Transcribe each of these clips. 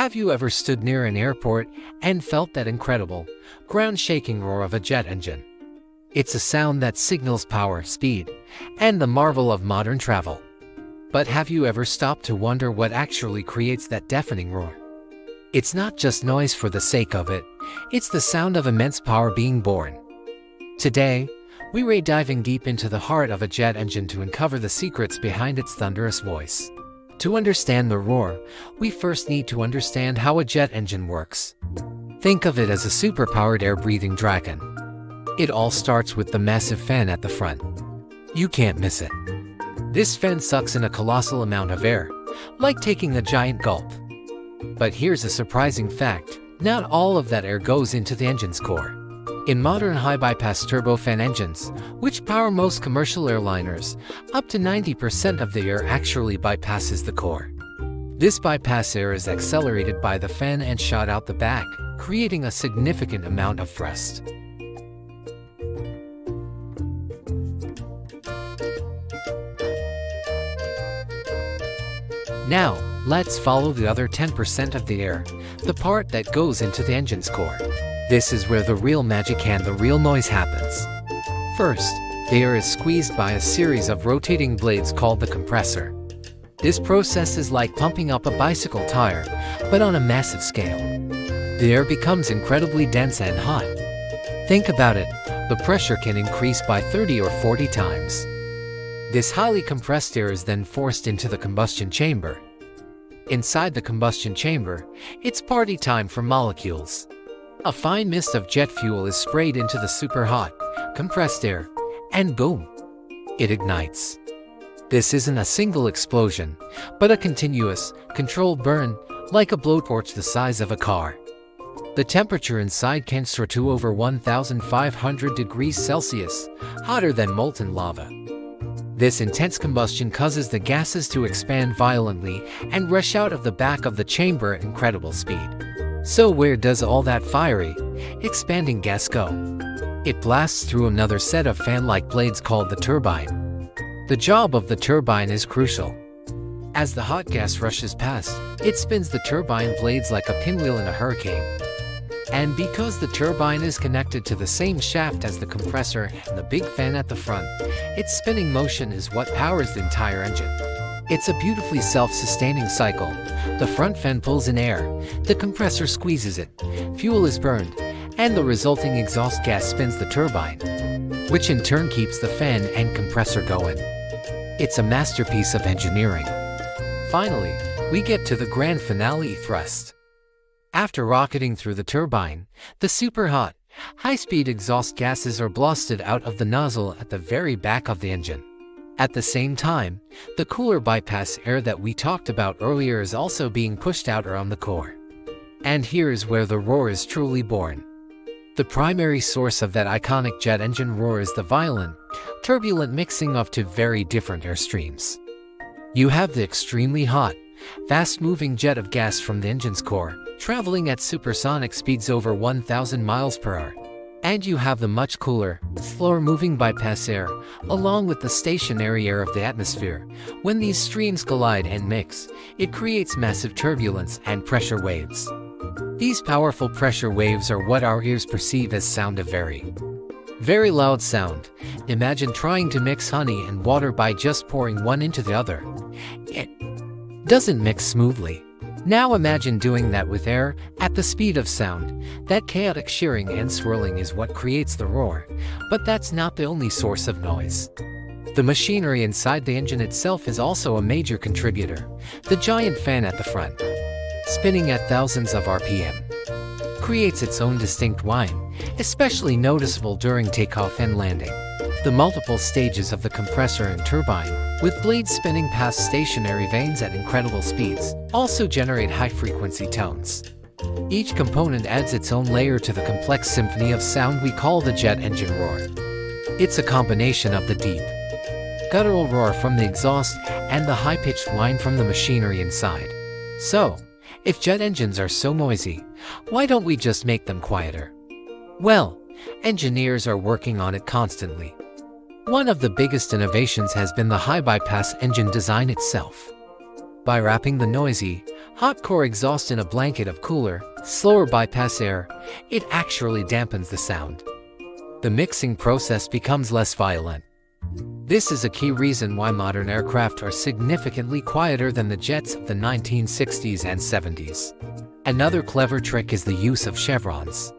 Have you ever stood near an airport and felt that incredible, ground-shaking roar of a jet engine? It's a sound that signals power, speed, and the marvel of modern travel. But have you ever stopped to wonder what actually creates that deafening roar? It's not just noise for the sake of it, it's the sound of immense power being born. Today, we're diving deep into the heart of a jet engine to uncover the secrets behind its thunderous voice. To understand the roar, we first need to understand how a jet engine works. Think of it as a superpowered air-breathing dragon. It all starts with the massive fan at the front. You can't miss it. This fan sucks in a colossal amount of air, like taking a giant gulp. But here's a surprising fact: not all of that air goes into the engine's core. In modern high-bypass turbofan engines, which power most commercial airliners, up to 90% of the air actually bypasses the core. This bypass air is accelerated by the fan and shot out the back, creating a significant amount of thrust. Now, let's follow the other 10% of the air, the part that goes into the engine's core. This is where the real magic and the real noise happens. First, the air is squeezed by a series of rotating blades called the compressor. This process is like pumping up a bicycle tire, but on a massive scale. The air becomes incredibly dense and hot. Think about it, the pressure can increase by 30 or 40 times. This highly compressed air is then forced into the combustion chamber. Inside the combustion chamber, it's party time for molecules. A fine mist of jet fuel is sprayed into the super-hot, compressed air, and boom! It ignites. This isn't a single explosion, but a continuous, controlled burn, like a blowtorch the size of a car. The temperature inside can soar to over 1,500 degrees Celsius, hotter than molten lava. This intense combustion causes the gases to expand violently and rush out of the back of the chamber at incredible speed. So where does all that fiery, expanding gas go? It blasts through another set of fan-like blades called the turbine. The job of the turbine is crucial. As the hot gas rushes past, it spins the turbine blades like a pinwheel in a hurricane. And because the turbine is connected to the same shaft as the compressor and the big fan at the front, its spinning motion is what powers the entire engine. It's a beautifully self-sustaining cycle. The front fan pulls in air, the compressor squeezes it, fuel is burned, and the resulting exhaust gas spins the turbine, which in turn keeps the fan and compressor going. It's a masterpiece of engineering. Finally, we get to the grand finale: thrust. After rocketing through the turbine, the super-hot, high-speed exhaust gases are blasted out of the nozzle at the very back of the engine. At the same time, the cooler bypass air that we talked about earlier is also being pushed out around the core. And here is where the roar is truly born. The primary source of that iconic jet engine roar is the violent, turbulent mixing of two very different air streams. You have the extremely hot, fast-moving jet of gas from the engine's core, traveling at supersonic speeds over 1,000 miles per hour. And you have the much cooler, slower-moving bypass air, along with the stationary air of the atmosphere. When these streams collide and mix, it creates massive turbulence and pressure waves. These powerful pressure waves are what our ears perceive as sound of very, very loud sound. Imagine trying to mix honey and water by just pouring one into the other. It doesn't mix smoothly. Now imagine doing that with air at the speed of sound. That chaotic shearing and swirling is what creates the roar, but that's not the only source of noise. The machinery inside the engine itself is also a major contributor. The giant fan at the front, spinning at thousands of RPM, creates its own distinct whine, especially noticeable during takeoff and landing. The multiple stages of the compressor and turbine, with blades spinning past stationary vanes at incredible speeds, also generate high-frequency tones. Each component adds its own layer to the complex symphony of sound we call the jet engine roar. It's a combination of the deep, guttural roar from the exhaust and the high-pitched whine from the machinery inside. So, if jet engines are so noisy, why don't we just make them quieter? Well, engineers are working on it constantly. One of the biggest innovations has been the high-bypass engine design itself. By wrapping the noisy, hot core exhaust in a blanket of cooler, slower bypass air, it actually dampens the sound. The mixing process becomes less violent. This is a key reason why modern aircraft are significantly quieter than the jets of the 1960s and 70s. Another clever trick is the use of chevrons.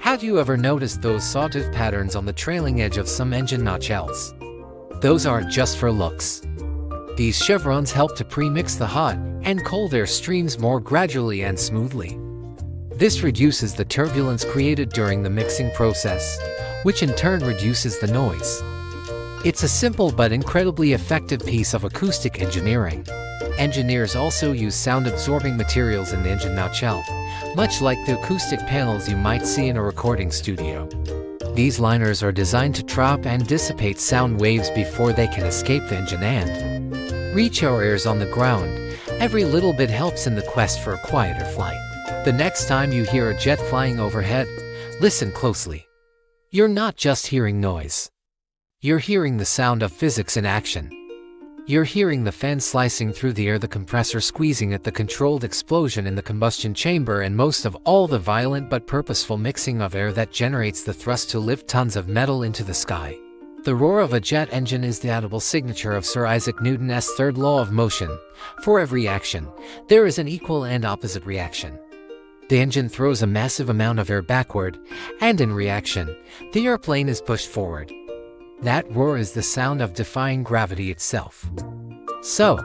Have you ever noticed those sawtooth patterns on the trailing edge of some engine nacelles? Those aren't just for looks. These chevrons help to pre-mix the hot and cold air streams more gradually and smoothly. This reduces the turbulence created during the mixing process, which in turn reduces the noise. It's a simple but incredibly effective piece of acoustic engineering. Engineers also use sound-absorbing materials in the engine nacelle, much like the acoustic panels you might see in a recording studio. These liners are designed to trap and dissipate sound waves before they can escape the engine and reach our ears on the ground. Every little bit helps in the quest for a quieter flight. The next time you hear a jet flying overhead, listen closely. You're not just hearing noise. You're hearing the sound of physics in action. You're hearing the fan slicing through the air, the compressor squeezing at the controlled explosion in the combustion chamber, and most of all, the violent but purposeful mixing of air that generates the thrust to lift tons of metal into the sky. The roar of a jet engine is the audible signature of Sir Isaac Newton's third law of motion. For every action, there is an equal and opposite reaction. The engine throws a massive amount of air backward, and in reaction, the airplane is pushed forward. That roar is the sound of defying gravity itself. So,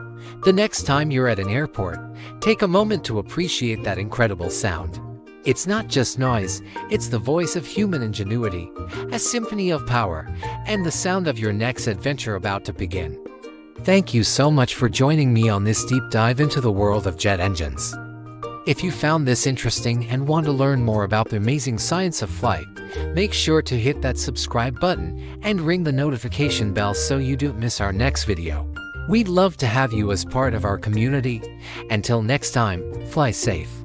the next time you're at an airport, take a moment to appreciate that incredible sound. It's not just noise, it's the voice of human ingenuity, a symphony of power, and the sound of your next adventure about to begin. Thank you so much for joining me on this deep dive into the world of jet engines. If you found this interesting and want to learn more about the amazing science of flight, make sure to hit that subscribe button and ring the notification bell so you don't miss our next video. We'd love to have you as part of our community. Until next time, fly safe.